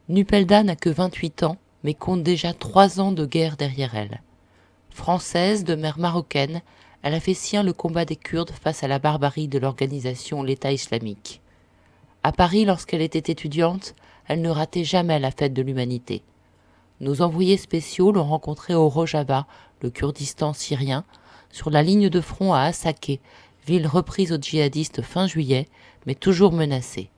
Nupelda n'a que 28 ans, mais compte déjà 3 ans de guerre derrière elle. Française de mère marocaine, elle a fait sien le combat des Kurdes face à la barbarie de l'organisation l'État islamique. À Paris, lorsqu'elle était étudiante, elle ne ratait jamais la fête de l'humanité. Nos envoyés spéciaux l'ont rencontrée au Rojava, le Kurdistan syrien, sur la ligne de front à Hasakeh, ville reprise aux djihadistes fin juillet, mais toujours menacée.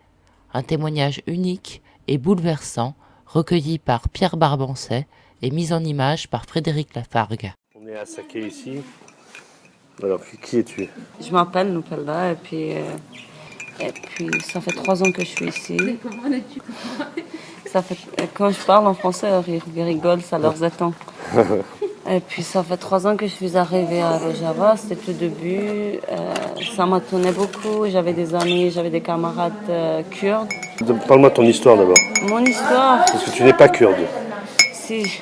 Un témoignage unique et bouleversant, recueilli par Pierre Barbancet et mis en image par Frédéric Lafargue. On est à Hasakeh ici. Alors, qui es-tu? Je m'appelle Nupelda et puis ça fait 3 ans que je suis ici. Quand je parle en français, ils rigolent, ça leur étonne. Et puis ça fait 3 ans que je suis arrivée à Rojava, c'était tout début. Ça m'étonnait beaucoup, j'avais des amis, j'avais des camarades kurdes. Parle-moi de ton histoire d'abord. Mon histoire, Parce que tu n'es pas kurde. si.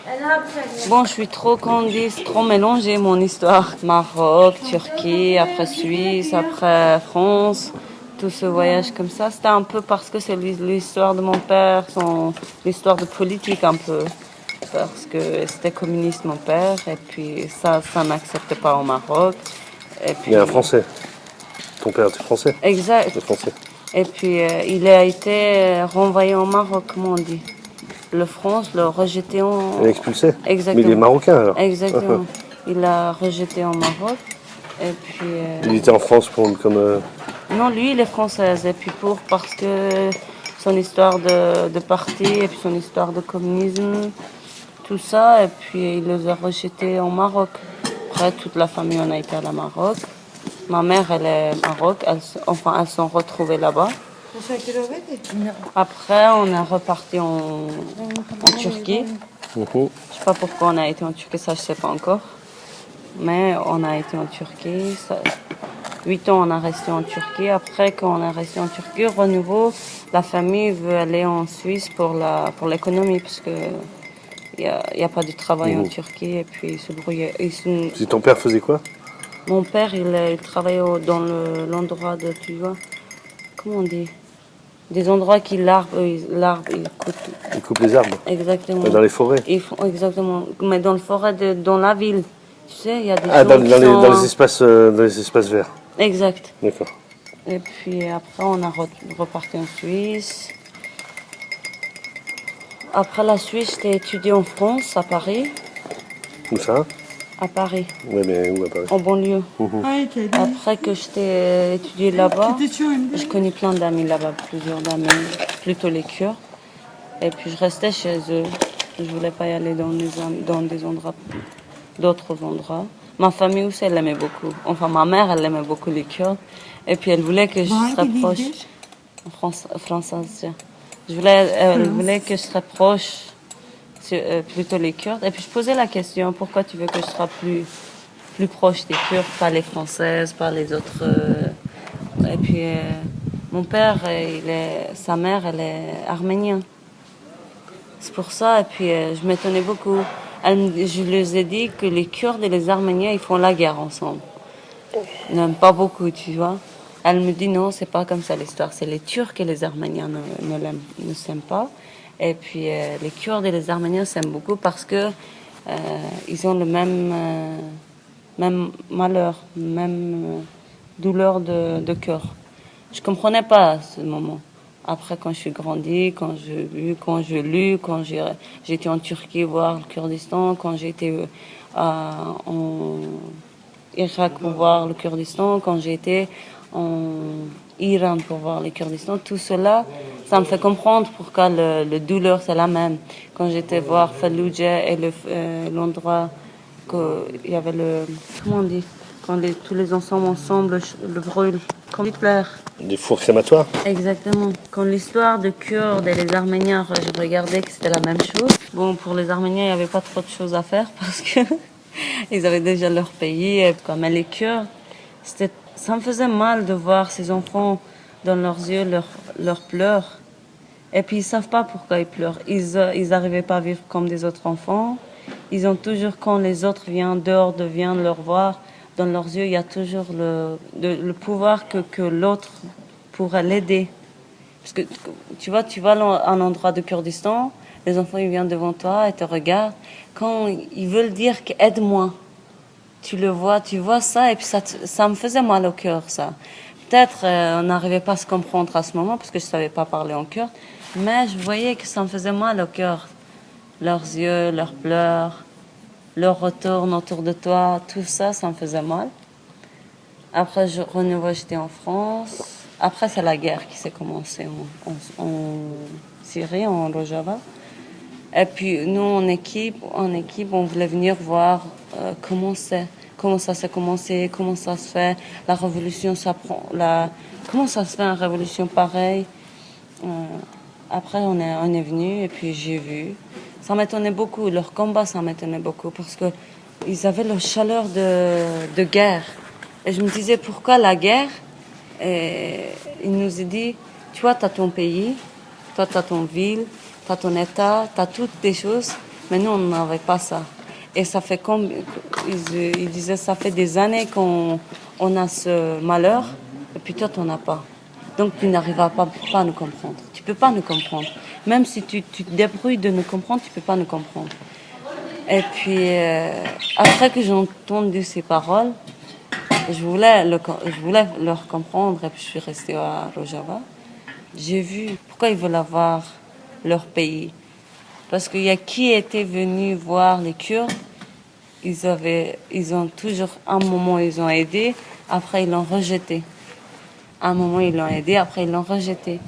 Bon, je suis trop mélangée mon histoire. Maroc, Turquie, après Suisse, après France. Tout ce voyage comme ça, c'était un peu parce que c'est l'histoire de mon père, l'histoire de politique un peu. Parce que c'était communiste mon père, et puis ça n'accepte pas au Maroc. Et puis, Il y a un Français. Ton père était français. Exact. C'est français. Et puis il a été renvoyé au Maroc, comme on dit. Le France l'a rejeté Il est expulsé. Exactement. Mais il est marocain alors. Exactement. Il l'a rejeté en Maroc. Et puis. Il était en France comme. Non, lui, il est français. Et puis parce que son histoire de parti, et puis son histoire de communisme, tout ça, et puis il les a rejetés au Maroc. Après, toute la famille, on a été à la Maroc. Ma mère, elle est Maroc. Elles sont retrouvées là-bas. Après, on est reparti en Turquie. Je sais pas pourquoi on a été en Turquie, ça je sais pas encore. Mais on a été en Turquie. 8 ans, on a resté en Turquie. Après, quand on est resté en Turquie, renouveau, la famille veut aller en Suisse pour l'économie, parce que il y a pas de travail en Turquie, et puis ils se brouillaient. Si ton père faisait quoi? Mon père, il travaillait dans l'endroit de, tu vois, comment on dit, des endroits il coupe les arbres. Exactement. Dans les forêts. Exactement. Mais dans les forêts, dans la ville. Tu sais, il y a des dans les espaces verts. Exact. D'accord. Et puis après, on a reparti en Suisse. Après la Suisse, j'étais étudiée en France, à Paris. Où ça? À Paris. Oui, mais où à Paris? En banlieue. Après que j'étais étudiée là-bas, je connais plein d'amis là-bas, plusieurs d'amis, plutôt les Kurdes. Et puis je restais chez eux. Je voulais pas y aller dans des endroits, d'autres endroits. Ma famille aussi, elle aimait beaucoup. Enfin, ma mère, elle aimait beaucoup les Kurdes. Et puis elle voulait que je se rapproche. Française. Elle voulait que je se rapproche, plutôt les Kurdes. Et puis je posais la question, pourquoi tu veux que je sois plus proche des Kurdes, pas les Françaises, pas les autres. Et puis mon père, sa mère, elle est arménienne. C'est pour ça, et puis je m'étonnais beaucoup. Je leur ai dit que les Kurdes et les Arméniens, ils font la guerre ensemble. Ils n'aiment pas beaucoup, tu vois. Elle me dit non, c'est pas comme ça l'histoire. C'est les Turcs et les Arméniens ne s'aiment pas. Et puis les Kurdes et les Arméniens s'aiment beaucoup parce que ils ont le même malheur, même douleur de cœur. Je comprenais pas à ce moment. Après, quand je suis grandie, quand j'ai lu, quand j'ai été en Turquie voir le Kurdistan, quand j'ai été en Irak pour voir le Kurdistan, quand j'ai été en Iran pour voir le Kurdistan, tout cela, ça me fait comprendre pourquoi le douleur c'est la même. Quand j'étais voir Fallujah et l'endroit il y avait comment on dit, quand tous les ensemble le brûlent, comme Hitler. Des fours crématoires? Exactement. Quand l'histoire de Kurdes et les Arméniens, je regardais que c'était la même chose. Bon, pour les Arméniens, il n'y avait pas trop de choses à faire parce que ils avaient déjà leur pays. Et comme les Kurdes, ça me faisait mal de voir ces enfants dans leurs yeux, leurs pleurs. Et puis ils savent pas pourquoi ils pleurent. Ils n'arrivaient pas à vivre comme des autres enfants. Ils ont toujours, quand les autres viennent leur voir, dans leurs yeux, il y a toujours le pouvoir que l'autre pourrait l'aider. Parce que tu vas à un endroit de Kurdistan, Les enfants, ils viennent devant toi et te regardent. Quand ils veulent dire qu'aide-moi, tu le vois, tu vois ça, et puis ça me faisait mal au cœur, ça. Peut-être on n'arrivait pas à se comprendre à ce moment, parce que je ne savais pas parler en kurde, mais je voyais que ça me faisait mal au cœur. Leurs yeux, leurs pleurs, leur retour autour de toi, tout ça, ça me faisait mal. Après, renouveau, j'étais en France. Après, c'est la guerre qui s'est commencée en Syrie, en Rojava. Et puis, nous, en équipe, on voulait venir voir comment ça s'est commencé, comment ça se fait, la révolution, comment ça se fait une révolution pareille. Après, on est venu et puis j'ai vu. Ça m'étonnait beaucoup, leur combat, ça m'étonnait beaucoup parce que ils avaient la chaleur de guerre. Et je me disais, pourquoi la guerre? Et il nous a dit, tu vois, tu as ton pays, toi, tu as ton ville, tu as ton État, tu as toutes des choses, mais nous, on n'avait pas ça. Et ça fait comme, ils disaient, ça fait des années qu'on a ce malheur, et puis toi, tu n'en as pas. Donc, tu n'arriveras pas à nous comprendre. Tu ne peux pas nous comprendre. Même si tu te débrouilles de nous comprendre, tu ne peux pas nous comprendre. Et puis, après que j'ai entendu ces paroles, je voulais leur comprendre, et puis je suis restée à Rojava. J'ai vu pourquoi ils veulent avoir leur pays. Parce qu'il y a qui était venu voir les Kurdes, ils ont toujours, à un moment, ils ont aidé, après ils l'ont rejeté. À un moment, ils l'ont aidé, après ils l'ont rejeté.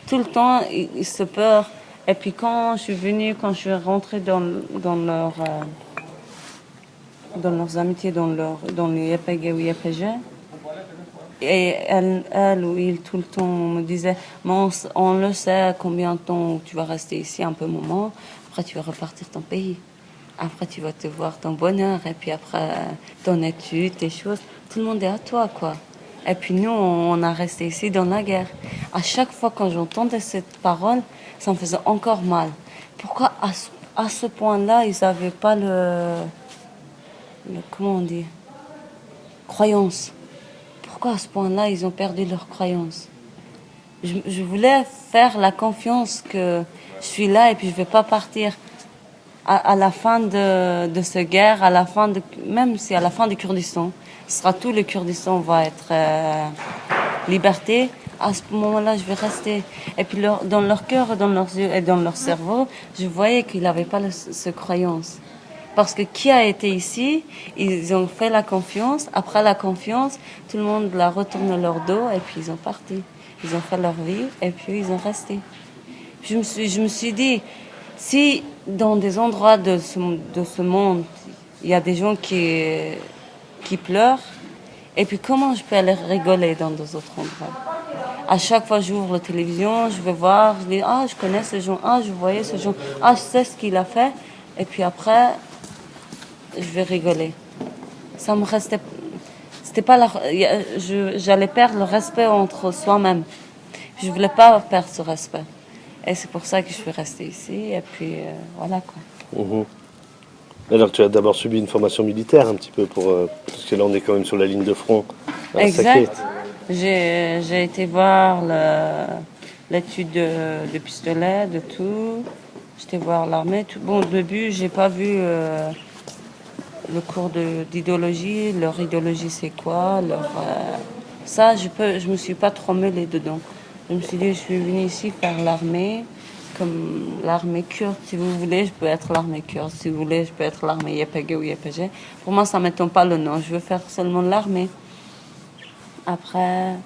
Tout le temps, ils se peur. Et puis quand je suis rentrée dans leurs amitiés, dans les YPG ou YPG, et elle ou il tout le temps me disait, on le sait combien de temps tu vas rester ici, un peu moment, après tu vas repartir ton pays. Après tu vas te voir ton bonheur, et puis après ton étude, tes choses, tout le monde est à toi, quoi. Et puis nous, on a resté ici dans la guerre. À chaque fois quand j'entendais cette parole, ça me faisait encore mal. Pourquoi à ce point-là, ils n'avaient pas comment on dit, croyance? Pourquoi à ce point-là, ils ont perdu leur croyance? Je voulais faire la confiance que je suis là et puis je ne vais pas partir. À la fin de cette guerre, même si à la fin du Kurdistan, tout le Kurdistan va être liberté, à ce moment-là, je vais rester. Et puis dans leur cœur, dans leurs yeux et dans leur cerveau, je voyais qu'ils n'avaient pas cette croyance. Parce que qui a été ici, ils ont fait la confiance. Après la confiance, tout le monde la retourne leur dos et puis ils ont parti. Ils ont fait leur vie et puis ils ont resté. Je me suis dit, si dans des endroits de ce monde, il y a des gens qui pleurent, et puis comment je peux aller rigoler dans d'autres endroits? À chaque fois que j'ouvre la télévision, je vais voir, je dis, je connais ce gens, je voyais ce gens, je sais ce qu'il a fait. Et puis après, je vais rigoler. Ça me restait, c'était pas j'allais perdre le respect entre soi-même. Je voulais pas perdre ce respect. Et c'est pour ça que je suis restée ici. Et puis voilà, quoi. Mmh. Alors tu as d'abord subi une formation militaire un petit peu parce que là on est quand même sur la ligne de front. Exact. J'ai été voir l'étude de pistolet, de tout. J'étais voir l'armée. Bon, au début, j'ai pas vu le cours d'idéologie. Leur idéologie, c'est quoi? Ça, je me suis pas trop mêlée dedans. Je me suis dit, je suis venue ici faire l'armée, comme l'armée kurde. Si vous voulez, je peux être l'armée kurde. Si vous voulez, je peux être l'armée YPG ou YPG. Pour moi, ça ne m'étonne pas le nom. Je veux faire seulement l'armée. Après,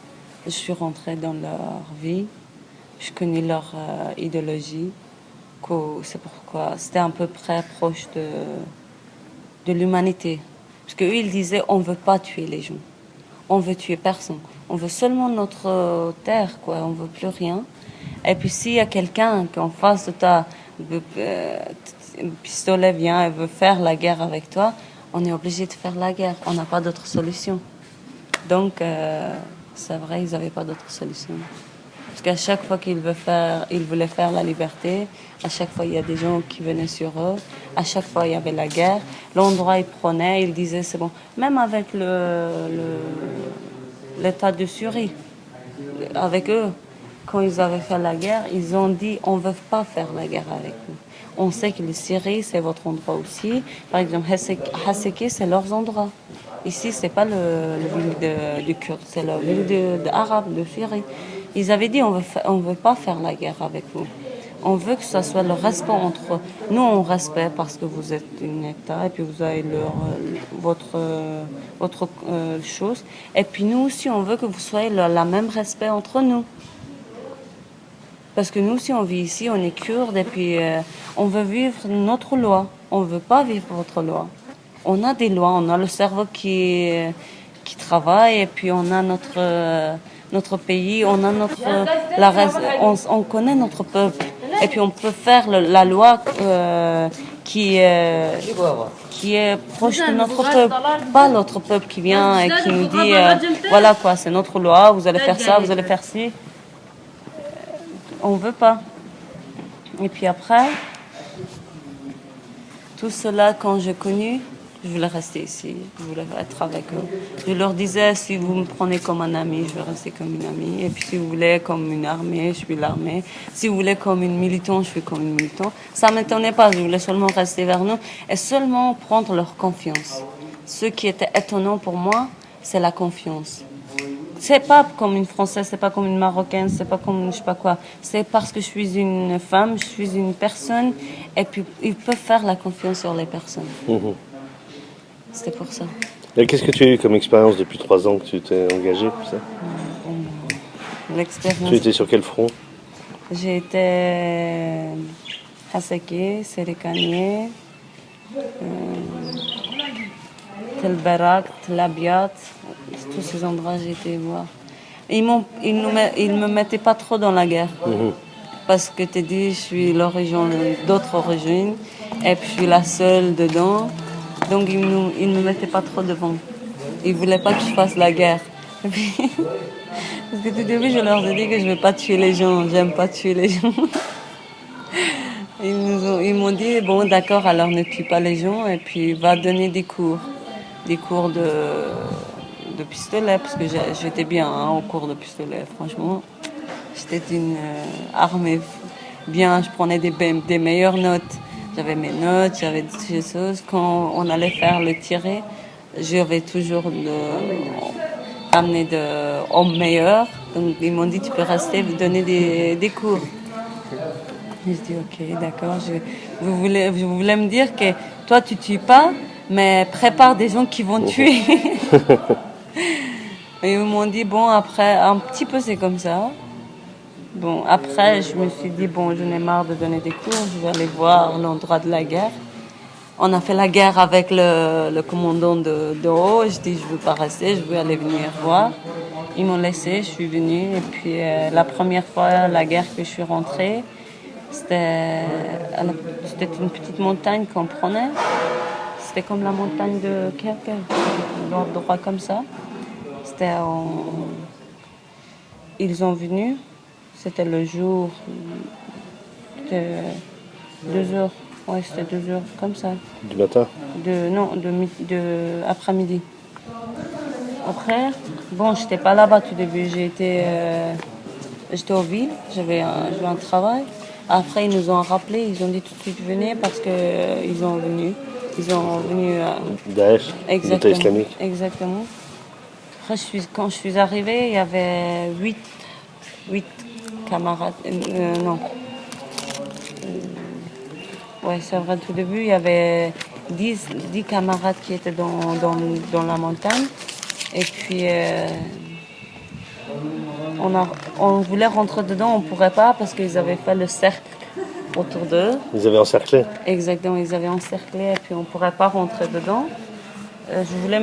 je suis rentrée dans leur vie. Je connais leur idéologie. C'est pourquoi c'était à peu près proche de l'humanité. Parce qu'eux, ils disaient, on ne veut pas tuer les gens. On veut tuer personne. On veut seulement notre terre, quoi. On veut plus rien. Et puis s'il y a quelqu'un qui en face de toi, un pistolet vient et veut faire la guerre avec toi, on est obligé de faire la guerre. On n'a pas d'autre solution. Donc, c'est vrai, ils n'avaient pas d'autre solution. Parce qu'à chaque fois qu'ils voulaient faire la liberté, à chaque fois, il y a des gens qui venaient sur eux. À chaque fois, il y avait la guerre. L'endroit, ils prenaient, ils disaient, c'est bon. Même avec l'État de Syrie, avec eux, quand ils avaient fait la guerre, ils ont dit on ne veut pas faire la guerre avec vous. On sait que la Syrie, c'est votre endroit aussi. Par exemple, Haseki, c'est leurs endroits. Ici, c'est pas le ville du Kurde, c'est le ville d'Arabe, de Syrie. Ils avaient dit on veut pas faire la guerre avec vous. On veut que ça soit le respect entre nous. On respecte parce que vous êtes une État et puis vous avez votre chose. Et puis nous aussi, on veut que vous soyez la même respect entre nous. Parce que nous aussi, on vit ici, on est Kurdes et puis on veut vivre notre loi. On ne veut pas vivre votre loi. On a des lois, on a le cerveau qui travaille et puis on a notre pays, on a on connaît notre peuple. Et puis on peut faire la loi qui est proche de notre peuple, pas l'autre peuple qui vient et qui nous dit voilà quoi, c'est notre loi, vous allez faire ça, vous allez faire ci. On veut pas. Et puis après, tout cela quand j'ai connu, je voulais rester ici, je voulais être avec eux. Je leur disais, si vous me prenez comme un ami, je vais rester comme une amie. Et puis si vous voulez comme une armée, je suis l'armée. Si vous voulez comme une militante, je suis comme une militante. Ça ne m'étonnait pas, je voulais seulement rester vers nous et seulement prendre leur confiance. Ce qui était étonnant pour moi, c'est la confiance. C'est pas comme une Française, c'est pas comme une Marocaine, c'est pas comme je sais pas quoi. C'est parce que je suis une femme, je suis une personne et puis ils peuvent faire la confiance sur les personnes. C'était pour ça. Et qu'est-ce que tu as eu comme expérience depuis 3 ans que tu t'es engagée pour ça? L'expérience. Tu étais sur quel front? J'ai été Haseki, Serikaniye, Tel Barak, Tel Abyad, tous ces endroits j'ai été voir. Ils me mettaient pas trop dans la guerre. Parce que tu dis, je suis l'origine d'autres origines et puis je suis la seule dedans. Donc ils ne me mettaient pas trop devant. Ils ne voulaient pas que je fasse la guerre. Parce que tout début, je leur ai dit que je ne vais pas tuer les gens. J'aime pas tuer les gens. Ils m'ont dit, bon d'accord, alors ne tue pas les gens et puis va donner des cours. Des cours de pistolet, parce que j'étais bien au cours de pistolet, franchement. J'étais une armée bien, je prenais des meilleures notes. J'avais mes notes, j'avais des choses. Quand on allait faire le tirer, j'avais toujours amené au meilleur. Donc ils m'ont dit tu peux rester, vous donner des cours. Et je dis ok, d'accord. Vous voulez me dire que toi tu tues pas, mais prépare des gens qui vont tuer. Et ils m'ont dit bon après un petit peu c'est comme ça. Bon, après, je me suis dit, bon, j'en ai marre de donner des cours, je vais aller voir l'endroit de la guerre. On a fait la guerre avec le commandant de haut. Je dis, je ne veux pas rester, je veux aller venir voir. Ils m'ont laissé, je suis venue. Et puis, la première fois, la guerre que je suis rentrée, c'était une petite montagne qu'on prenait. C'était comme la montagne de Kerkel, l'endroit comme ça. Ils ont venu. C'était le jour de 2 heures. Ouais, c'était 2 heures, comme ça. Du matin? De après-midi. Après, bon, j'étais pas là-bas tout début. J'étais aux villes, j'avais un travail. Après, ils nous ont rappelé, ils ont dit tout de suite venez parce que ils ont venu. Daesh, l'État islamique. Exactement. Après, quand je suis arrivée, il y avait 8 camarades. Non. Ouais, c'est vrai, tout début, il y avait 10 camarades qui étaient dans la montagne. Et puis, on voulait rentrer dedans, on ne pourrait pas parce qu'ils avaient fait le cercle autour d'eux. Ils avaient encerclé? Exactement, ils avaient encerclé et puis on ne pourrait pas rentrer dedans. Je voulais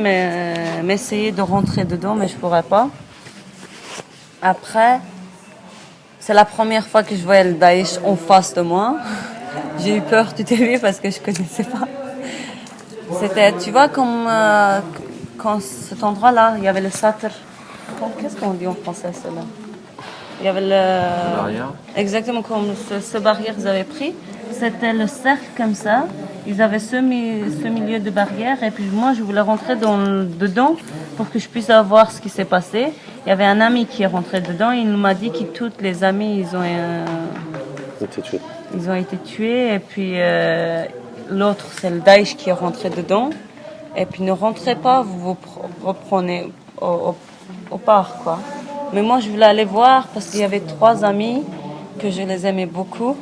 m'essayer de rentrer dedans, mais je ne pourrais pas. Après, c'est la première fois que je voyais le Daesh en face de moi. J'ai eu peur tout début parce que je ne connaissais pas. C'était, tu vois, comme quand cet endroit-là, il y avait le satr. Qu'est-ce qu'on dit en français, cela? Il y avait le barrière. Exactement comme ce barrière qu'ils avaient pris. C'était le cercle comme ça. Ils avaient ce milieu de barrière et puis moi je voulais rentrer dedans pour que je puisse voir ce qui s'est passé. Il y avait un ami qui est rentré dedans. Il m'a dit que tous les amis, ils ont été tués. Et puis l'autre, c'est le Daesh qui est rentré dedans. Et puis ne rentrez pas, vous vous reprenez au parc, quoi. Mais moi, je voulais aller voir parce qu'il y avait 3 amis que je les aimais beaucoup.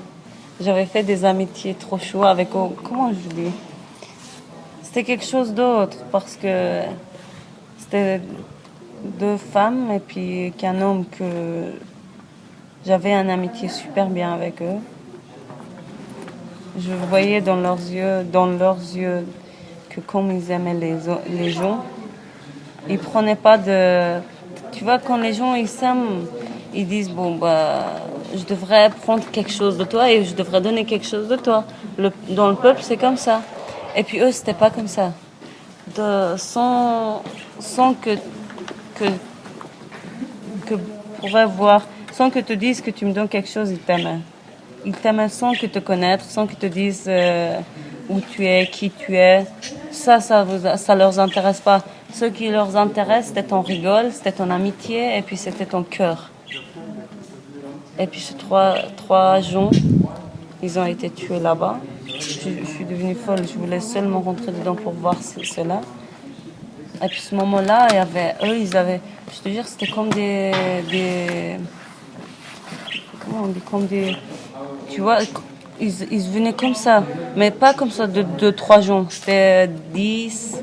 J'avais fait des amitiés trop chaudes avec eux. Comment je dis? C'était quelque chose d'autre parce que c'était 2 femmes et puis qu'un homme que j'avais une amitié super bien avec eux. Je voyais dans leurs yeux que comme ils aimaient les gens, ils prenaient pas de... Tu vois, quand les gens ils s'aiment, ils disent bon bah je devrais prendre quelque chose de toi et je devrais donner quelque chose de toi. Dans le peuple c'est comme ça. Et puis eux c'était pas comme ça. Sans que pourrais voir, sans que te disent que tu me donnes quelque chose, ils t'aiment. Ils t'aiment sans que te connaître, sans qu'ils te disent où tu es, qui tu es. Ça leur intéresse pas. Ce qui leur intéresse, c'était ton rigole, c'était ton amitié et puis c'était ton cœur. Et puis ces trois gens, ils ont été tués là-bas. Je suis devenue folle, je voulais seulement rentrer dedans pour voir cela. Et puis ce moment-là, ils avaient, je te jure, c'était comme comment on dit, comme des, tu vois, ils venaient comme ça, mais pas comme ça de 3 gens, c'était 10,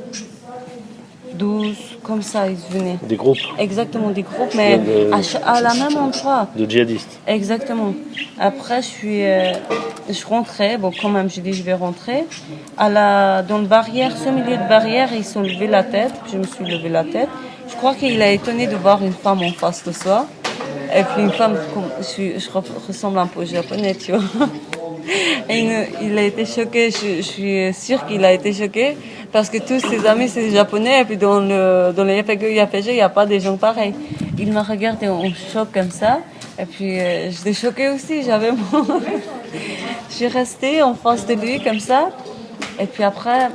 12, comme ça, ils venaient. Des groupes? Exactement, des groupes, mais à la même endroit. De djihadistes? Exactement. Après, je rentrais, bon, quand même, j'ai dit, je vais rentrer. Dans le barrière, ce milieu de barrière, ils sont levés la tête, je me suis levé la tête. Je crois qu'il a étonné de voir une femme en face de soi. Et puis une femme, je ressemble un peu au japonais, tu vois. Et il a été choqué, je suis sûre qu'il a été choqué, parce que tous ses amis, c'est des japonais, et puis dans les YPG, il n'y a pas des gens pareils. Il m'a regardé en choc comme ça, et puis j'étais choquée aussi, je suis restée en face de lui comme ça, et puis après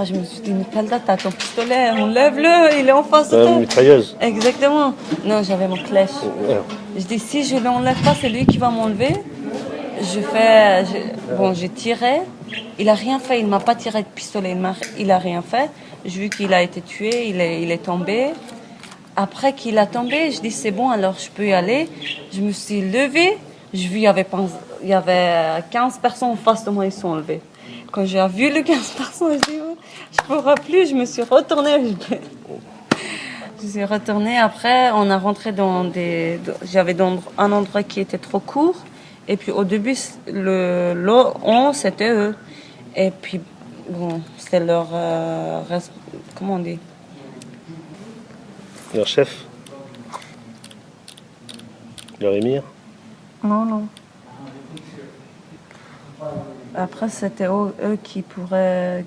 je me suis dit, Nicolda, t'as ton pistolet, enlève-le, il est en face de toi. Une mitrailleuse? Exactement. Non, j'avais mon clèche. Ouais. Je dis, si je ne l'enlève pas, c'est lui qui va m'enlever. J'ai tiré. Il a rien fait, il m'a pas tiré de pistolet, il a rien fait. J'ai vu qu'il a été tué, il est tombé. Après qu'il a tombé, je dis, c'est bon, alors je peux y aller. Je me suis levée, j'ai vu, il y avait 15 personnes en face de moi, ils sont enlevés. Quand j'ai vu les 15 personnes, je dis, je ne pourrai plus, je me suis retournée. Je suis retournée, après, on a rentré j'avais dans un endroit qui était trop court. Et puis au début, c'était eux. Et puis, bon, c'était leur... comment on dit? Leur chef? Leur émir? Non. Après, c'était eux qui pourraient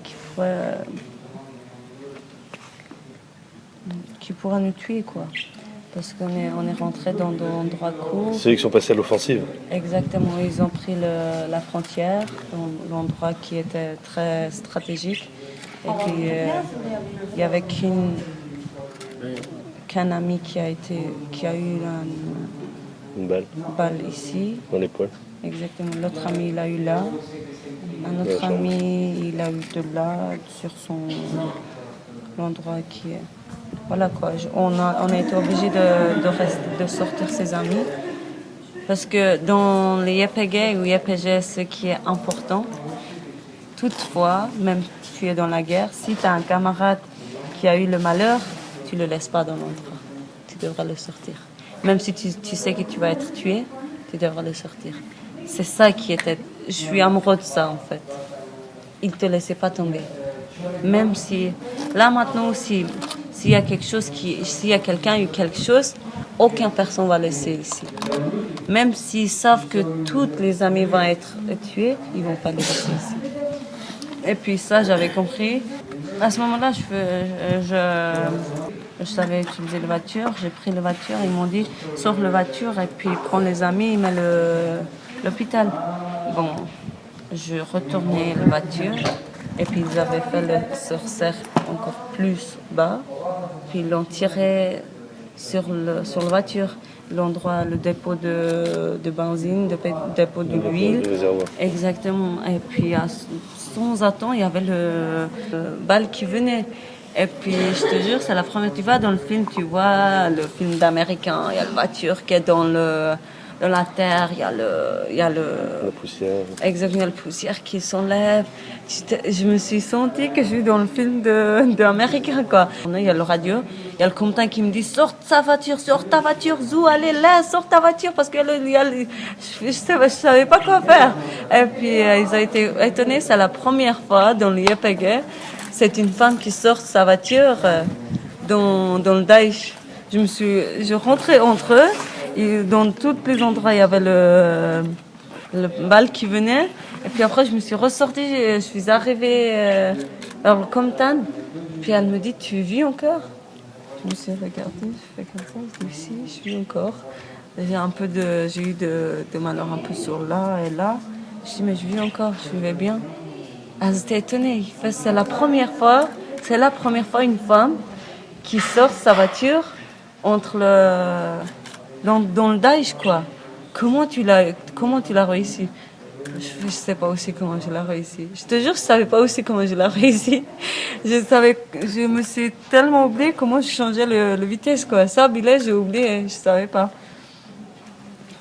nous tuer, quoi. Parce qu'on est rentré dans l'endroit court. Ceux qui sont passés à l'offensive? Exactement, ils ont pris la frontière, dans l'endroit qui était très stratégique. Et puis, il n'y avait qu'un ami qui a eu une balle ici. Dans l'épaule. Exactement, l'autre ami, il a eu là. Un autre ami, il a eu de là, sur l'endroit qui est... Voilà quoi, on a été obligé de sortir ses amis. Parce que dans les YPG ou YPG, ce qui est important, toutefois, même si tu es dans la guerre, si tu as un camarade qui a eu le malheur, tu ne le laisses pas dans l'endroit. Tu devras le sortir. Même si tu sais que tu vas être tué, tu devras le sortir. C'est ça qui était... Je suis amoureux de ça, en fait. Il ne te laissait pas tomber. Même si... Là, maintenant, s'il y a quelque chose s'il y a quelqu'un qui a eu quelque chose, aucune personne va laisser ici. Même s'ils savent que tous les amis vont être tués, ils ne vont pas les laisser ici. Et puis ça, j'avais compris. À ce moment-là, je savais utiliser la voiture. J'ai pris la voiture. Ils m'ont dit, sors la voiture et puis prends les amis, mets l'hôpital. Bon, je retournais la voiture. Et puis ils avaient fait le cercle encore plus bas. Puis ils l'ont tiré sur la voiture. L'endroit, le dépôt de benzine, dépôt de l'huile. Exactement. Et puis, sans attendre, il y avait le balle qui venait. Et puis, je te jure, c'est la première. Tu vois, dans le film, tu vois le film d'américain. Il y a la voiture qui est dans la terre. Il y a la poussière. Exactement, la poussière qui s'enlève. Je me suis sentie que je suis dans le film d'américain, quoi. Il y a le radio. Il y a le comptant qui me dit sors ta voiture, Zou, allez là, sors ta voiture parce que je savais pas quoi faire. Et puis ils ont été étonnés, c'est la première fois dans le YPG, c'est une femme qui sort sa voiture dans le Daesh. Je rentrais entre eux et dans tous les endroits il y avait le balle qui venait. Et puis après je me suis ressortie, je suis arrivée vers le comptant. Puis elle me dit tu vis encore? Je me suis regardée, je fais comme ça, je dis si, je suis encore. J'ai eu de malheur un peu sur là et là. Je dis mais je vis encore, je vivais bien. Elle était étonnée. C'est la première fois une femme qui sort sa voiture dans le Daesh, quoi. Comment tu l'as réussi? Je sais pas aussi comment je l'ai réussi. Je te jure, je savais pas aussi comment je l'ai réussi. Je me suis tellement oubliée comment je changeais le vitesse, quoi. Ça, Billet, j'ai oublié, je savais pas.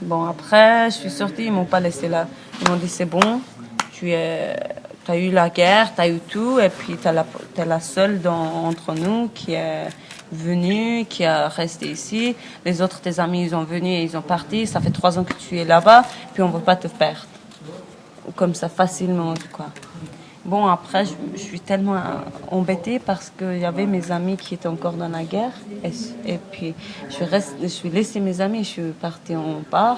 Bon, après, je suis sortie, ils m'ont pas laissé là. Ils m'ont dit, c'est bon, t'as eu la guerre, t'as eu tout, et puis t'es la seule entre nous qui est venue, qui a resté ici. Les autres, tes amis, ils ont venu et ils ont parti. Ça fait 3 ans que tu es là-bas, puis on veut pas te perdre. Comme ça, facilement, quoi. Bon, après, je suis tellement embêtée parce qu'il y avait mes amis qui étaient encore dans la guerre. Et puis, je suis laissée mes amis, je suis partie en part.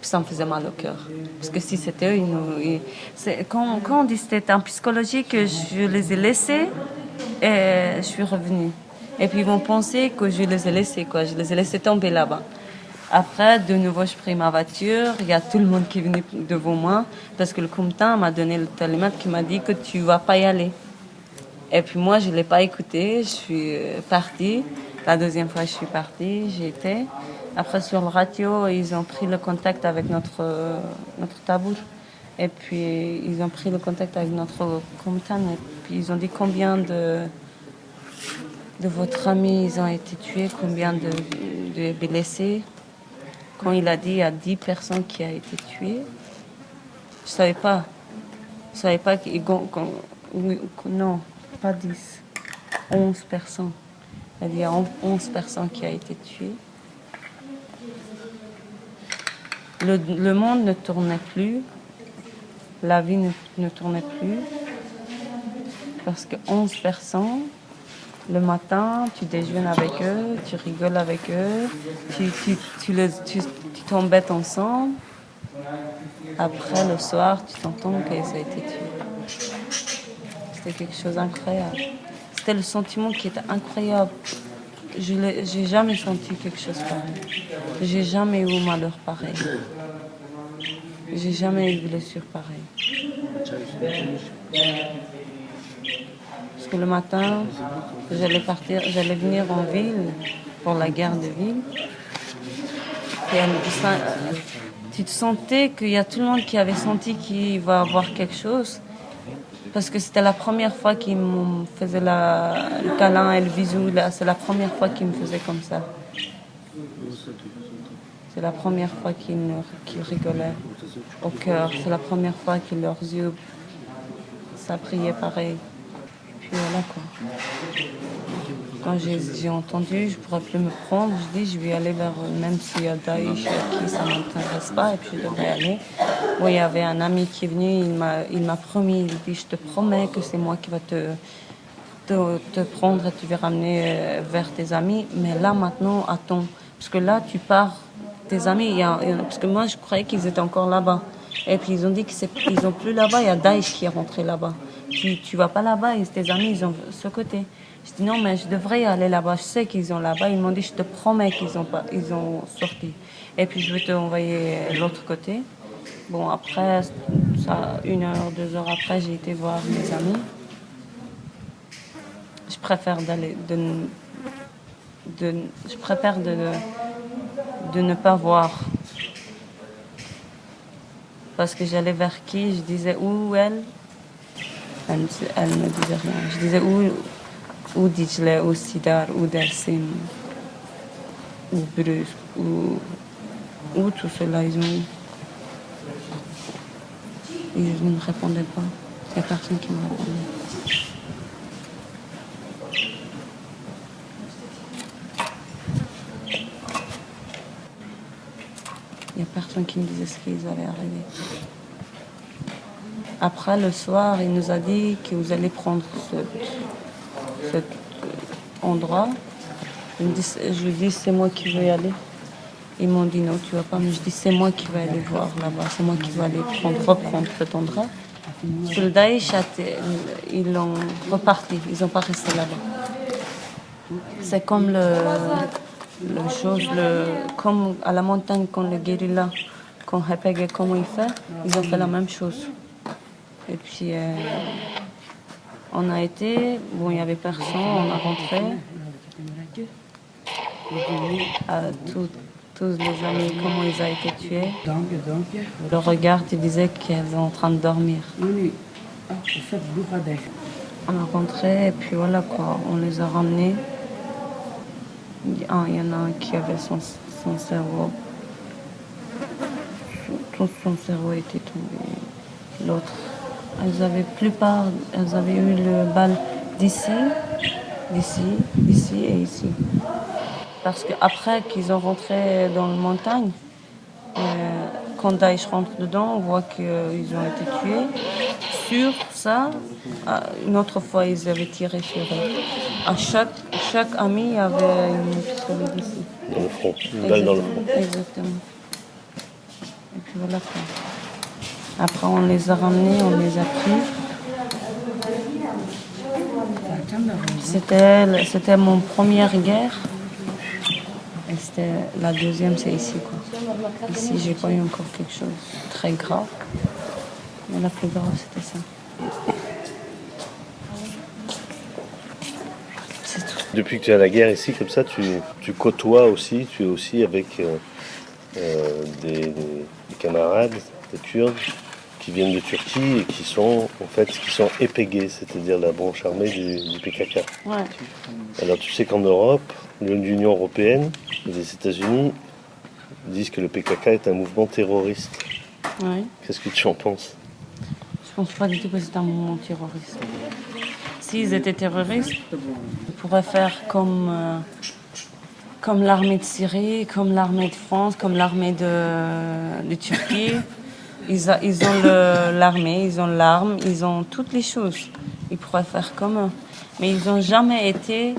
Puis ça me faisait mal au cœur. Parce que si c'était eux, quand on dit que c'était un psychologique, je les ai laissés et je suis revenue. Et puis ils vont penser que je les ai laissés, quoi. Je les ai laissés tomber là-bas. Après, de nouveau, je pris ma voiture. Il y a tout le monde qui est venu devant moi parce que le comptant m'a donné le télémètre qui m'a dit que tu vas pas y aller. Et puis moi, je l'ai pas écouté. Je suis partie. La deuxième fois, je suis partie. J'y étais. Après, sur le radio, ils ont pris le contact avec notre tabour. Et puis, ils ont pris le contact avec notre comptant. Et puis, ils ont dit combien de votre amis ils ont été tués, combien de blessés. Quand il a dit il y a 10 personnes qui ont été tuées, je savais pas. Je savais pas non, pas 10. 11 personnes. Il a dit il y a 11 personnes qui ont été tuées. Le monde ne tournait plus. La vie ne tournait plus. Parce que 11 personnes, le matin, tu déjeunes avec eux, tu rigoles avec eux, tu t'embêtes ensemble. Après, le soir, tu t'entends que ça a été tué. C'était quelque chose d'incroyable. C'était le sentiment qui était incroyable. J'ai jamais senti quelque chose pareil. J'ai jamais eu malheur pareil. J'ai jamais eu blessure pareille. Parce que le matin, j'allais venir en ville pour la guerre de ville. Et tu te sentais qu'il y a tout le monde qui avait senti qu'il va avoir quelque chose. Parce que c'était la première fois qu'il me faisait le câlin et le bisou. C'est la première fois qu'il me faisait comme ça. C'est la première fois qu'il rigolait au cœur. C'est la première fois que leurs yeux, ça priait pareil. Puis voilà, quoi. Quand j'ai entendu, je ne pourrais plus me prendre, je dis je vais aller vers eux, même s'il y a Daesh qui ça ne m'intéresse pas, et puis je devrais aller. Bon, il y avait un ami qui est venu, il m'a promis, il dit je te promets que c'est moi qui va te prendre et tu vas ramener vers tes amis, mais là maintenant, attends, parce que là tu pars, tes amis, parce que moi je croyais qu'ils étaient encore là-bas, et puis ils ont dit qu'ils sont plus là-bas, il y a Daesh qui est rentré là-bas. Tu vas pas là-bas, et tes amis ils ont ce côté. Je dis non, mais je devrais y aller là-bas. Je sais qu'ils sont là-bas. Ils m'ont dit, je te promets qu'ils ont sorti. Et puis je vais te envoyer l'autre côté. Bon, après, 1 heure, 2 heures après, j'ai été voir mes amis. Je préfère de je préfère de ne pas voir. Parce que j'allais vers qui, je disais où elle me disait rien. Je disais où Dicle, où Sidar, où Dersim, où Bruce, où tout cela, ils ont eu. Et je ne répondais pas. Il n'y a personne qui me répondait. Il n'y a personne qui me disait ce qu'ils allaient arriver. Après, le soir, il nous a dit que vous allez prendre cet endroit. Je lui dis, c'est moi qui vais y aller. Ils m'ont dit, non, tu ne vas pas. Mais je dis, c'est moi qui vais aller voir là-bas. C'est moi qui vais aller reprendre cet endroit. Sur le Daesh, ils l'ont reparti. Ils n'ont pas resté là-bas. C'est comme comme à la montagne, quand le guérilla, quand Hepeg, comment il fait, ils ont fait la même chose. Et puis, on a été, bon, il n'y avait personne, on a rentré. Tous les amis, comment ils ont été tués. Le regard, tu disais qu'elles sont en train de dormir. On a rentré et puis voilà quoi, on les a ramenés. Il y en a un qui avait son cerveau. Tout son cerveau était tombé. L'autre, elles avaient eu le bal d'ici et ici. Parce qu'après qu'ils ont rentré dans la montagne, quand Daesh rentre dedans, on voit qu'ils ont été tués. Sur ça, une autre fois, ils avaient tiré sur eux. À chaque ami avait une pistolet d'ici. Dans le front, une balle dans le front. Exactement. Et puis voilà quoi. Après, on les a ramenés, on les a pris. C'était mon première guerre. Et c'était la deuxième, c'est ici quoi. Ici, j'ai pas eu encore quelque chose de très grave. Mais la plus grave, c'était ça. C'est tout. Depuis que tu es à la guerre ici, comme ça, tu côtoies aussi, tu es aussi avec des camarades, des Kurdes, qui viennent de Turquie et qui sont épégués, c'est-à-dire la branche armée du PKK. Ouais. Alors tu sais qu'en Europe, l'Union européenne et les États-Unis disent que le PKK est un mouvement terroriste. Ouais. Qu'est-ce que tu en penses? Je pense pas du tout que c'est un mouvement terroriste. S'ils étaient terroristes, ils pourraient faire comme l'armée de Syrie, comme l'armée de France, comme l'armée de Turquie. Ils ont l'armée, ils ont l'arme, ils ont toutes les choses. Ils pourraient faire comme eux. Mais ils n'ont jamais été...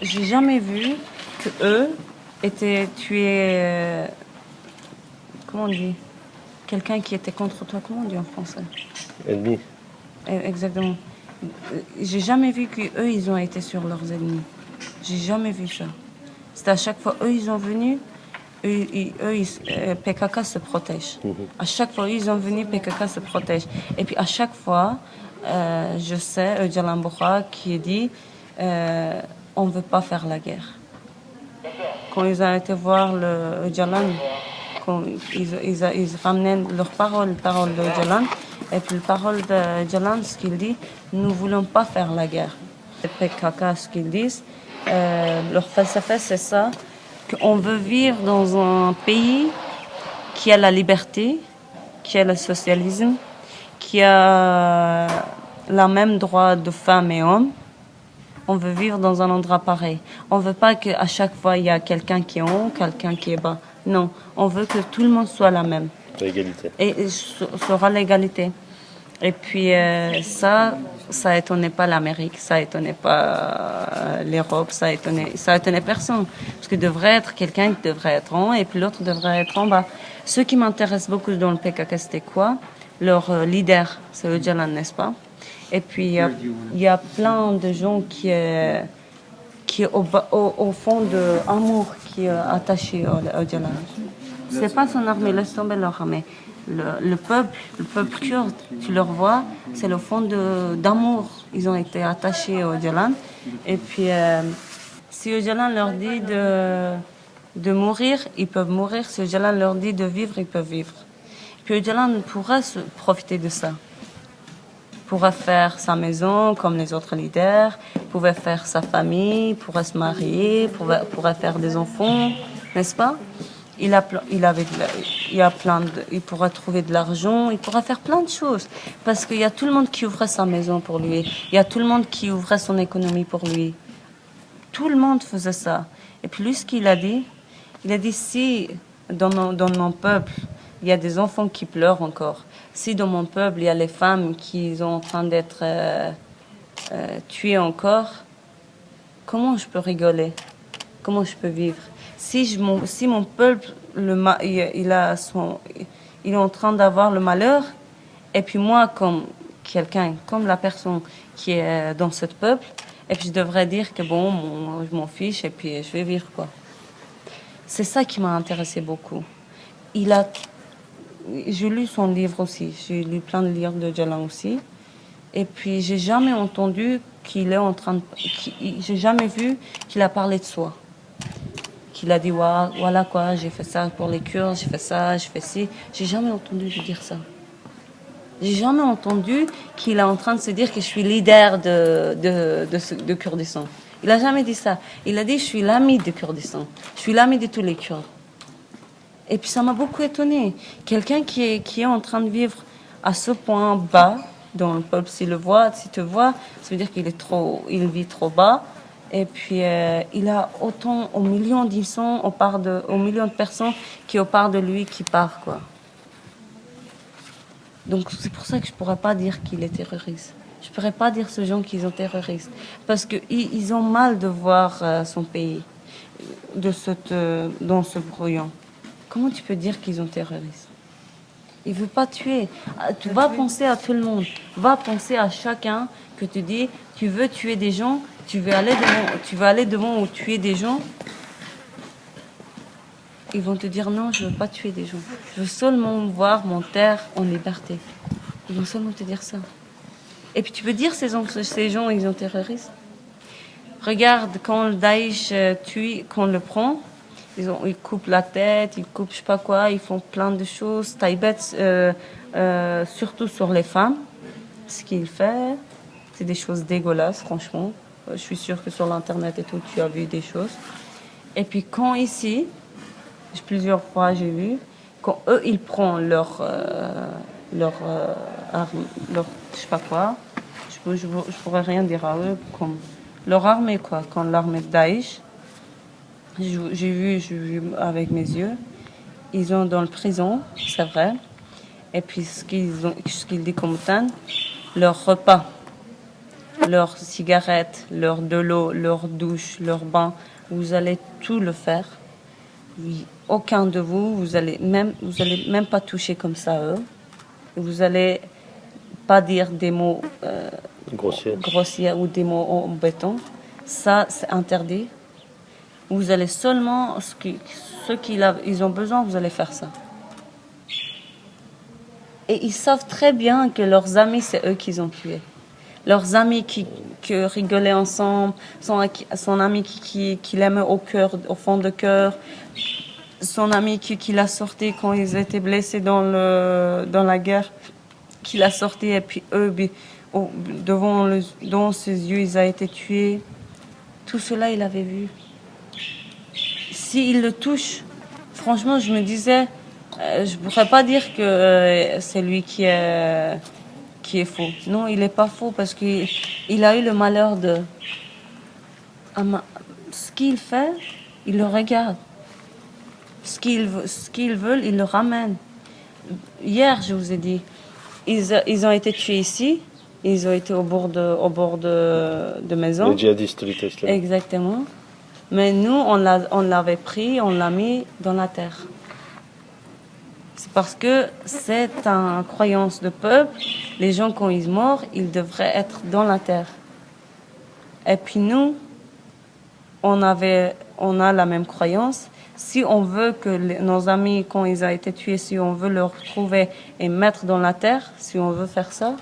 J'ai jamais vu qu'eux étaient tués... comment on dit? Quelqu'un qui était contre toi, comment on dit en français? Ennemi. Exactement. J'ai jamais vu qu'eux, ils ont été sur leurs ennemis. J'ai jamais vu ça. C'est à chaque fois, eux, ils sont venus, PKK se protège. À chaque fois, ils sont venus, PKK se protège. Et puis à chaque fois, je sais, Öcalan Bokha qui dit, on ne veut pas faire la guerre. Quand ils ont été voir le Öcalan, quand ils ramenaient leur parole de Öcalan, et puis la parole de Öcalan, ce qu'il dit, nous ne voulons pas faire la guerre. Les PKK, ce qu'ils disent, leur falsafa, c'est ça, qu'on veut vivre dans un pays qui a la liberté, qui a le socialisme, qui a le même droit de femmes et hommes. On veut vivre dans un endroit pareil. On ne veut pas qu'à chaque fois, il y a quelqu'un qui est en haut, quelqu'un qui est bas. Non, on veut que tout le monde soit la même. L'égalité. Et sera l'égalité. Et puis ça étonnait pas l'Amérique, ça étonnait pas l'Europe, ça étonnait personne. Parce qu'il devrait être quelqu'un qui devrait être en haut et puis l'autre devrait être en bas. Ce qui m'intéresse beaucoup dans le PKK, c'était quoi? Leur leader, c'est Öcalan, n'est-ce pas? Et puis il y a plein de gens qui est au fond de amour qui est attaché à Öcalan. C'est pas son armée, laisse tomber leur armée. Le peuple kurde, tu le vois, c'est le fond d'amour. Ils ont été attachés au Öcalan. Et puis, Si Öcalan leur dit de mourir, ils peuvent mourir. Si Öcalan leur dit de vivre, ils peuvent vivre. Puis Öcalan pourra profiter de ça. Pourra faire sa maison comme les autres leaders, pourrait faire sa famille, pourrait se marier, pourrait faire des enfants, n'est-ce pas? Il pourra trouver de l'argent, il pourra faire plein de choses. Parce qu'il y a tout le monde qui ouvrait sa maison pour lui. Il y a tout le monde qui ouvrait son économie pour lui. Tout le monde faisait ça. Et puis lui, ce qu'il a dit, il a dit, si dans mon peuple, il y a des enfants qui pleurent encore, si dans mon peuple, il y a les femmes qui sont en train d'être tuées encore, comment je peux rigoler? Comment je peux vivre? Si mon peuple, il est en train d'avoir le malheur, et puis moi, comme quelqu'un, comme la personne qui est dans ce peuple, et puis je devrais dire que bon, je m'en fiche, et puis je vais vivre, quoi. C'est ça qui m'a intéressé beaucoup. J'ai lu son livre aussi, j'ai lu plein de livres de Öcalan aussi, et puis j'ai jamais entendu j'ai jamais vu qu'il a parlé de soi. Qu'il a dit, voilà quoi, j'ai fait ça pour les Kurdes, j'ai fait ça, j'ai fait ci. J'ai jamais entendu lui dire ça. J'ai jamais entendu qu'il est en train de se dire que je suis leader de Kurdistan. Il a jamais dit ça. Il a dit, je suis l'ami de Kurdistan. Je suis l'ami de tous les Kurdes. Et puis ça m'a beaucoup étonnée. Quelqu'un qui est en train de vivre à ce point bas dans le peuple, s'il te voit, ça veut dire il vit trop bas. Et puis, il a autant, aux millions de personnes qui au part de lui qui partent, quoi. Donc, c'est pour ça que je ne pourrais pas dire qu'il est terroriste. Je ne pourrais pas dire ces gens qu'ils sont terroristes. Parce qu'ils ont mal de voir son pays dans ce brouillon. Comment tu peux dire qu'ils sont terroristes? Il ne veut pas tuer. Tu vas penser à tout le monde. Va penser à chacun que tu dis, tu veux tuer des gens, tu veux aller devant ou tuer des gens. Ils vont te dire non, je ne veux pas tuer des gens. Je veux seulement voir mon terre en liberté. Ils vont seulement te dire ça. Et puis tu peux dire ces gens, ils sont terroristes. Regarde, quand le Daesh tue, quand on le prend, ils coupent la tête, ils coupent je sais pas quoi, ils font plein de choses. Taïbet, surtout sur les femmes, ce qu'il fait, c'est des choses dégueulasses, franchement. Je suis sûre que sur l'internet et tout, tu as vu des choses. Et puis quand ici, plusieurs fois j'ai vu, quand eux ils prennent leur arme, leur je sais pas quoi, je pourrais rien dire à eux, comme leur armée quoi, quand l'armée de Daesh, j'ai vu avec mes yeux, ils sont dans la prison, c'est vrai, et puis ce qu'ils disent comme temps, leur repas, leurs cigarettes, de l'eau, leur douche, leur bain, vous allez tout le faire. Oui, aucun de vous allez même pas toucher comme ça eux. Vous allez pas dire des mots grossiers ou des mots en béton. Ça, c'est interdit. Vous allez seulement ce qu'ils ont besoin, vous allez faire ça. Et ils savent très bien que leurs amis, c'est eux qu'ils ont tués. Leurs amis qui rigolaient ensemble, son ami qui l'aimait au fond de cœur, son ami qui l'a sorti quand ils étaient blessés dans la guerre, qui l'a sorti et puis eux, devant ses yeux, ils ont été tués. Tout cela, il avait vu. S'il le touche, franchement, je me disais, je ne pourrais pas dire que c'est lui qui est faux. Non, il n'est pas faux parce qu'il a eu le malheur de... Ce qu'il fait, il le regarde. Ce qu'ils veulent, ils le ramènent. Hier, je vous ai dit, ils ont été tués ici, ils ont été au bord de maison. Les djihadistes de l'État islamique. Exactement. Mais nous, on l'avait pris, on l'a mis dans la terre. C'est parce que c'est une croyance de peuple. Les gens, quand ils meurent, ils devraient être dans la terre. Et puis nous, on a la même croyance. Si on veut que nos amis, quand ils ont été tués, si on veut les retrouver et mettre dans la terre, si on veut faire ça,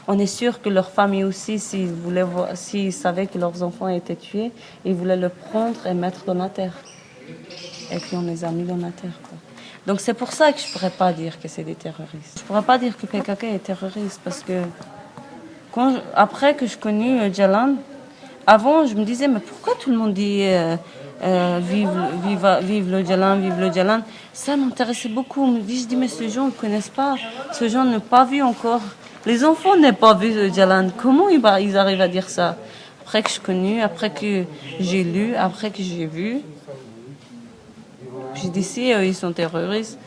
On est sûr que leur famille aussi, s'ils savaient que leurs enfants étaient tués, ils voulaient le prendre et mettre dans la terre. Et puis on les a mis dans la terre, quoi. Donc c'est pour ça que je ne pourrais pas dire que c'est des terroristes. Je ne pourrais pas dire que PKK est terroriste parce que après que je connais Öcalan, avant je me disais mais pourquoi tout le monde dit vive l'Öcalan, vive l'Öcalan. Ça m'intéressait beaucoup. Je dis mais ces gens ne connaissent pas, ces gens n'ont pas vu encore. Les enfants n'ont pas vu Öcalan. Comment ils arrivent à dire ça? Après que je connais, après que j'ai lu, après que j'ai vu. J'ai dit si ils sont terroristes,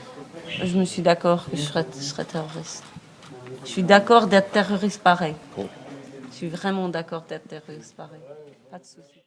je me suis d'accord que je serais terroriste. Je suis d'accord d'être terroriste pareil. Je suis vraiment d'accord d'être terroriste pareil. Pas de souci.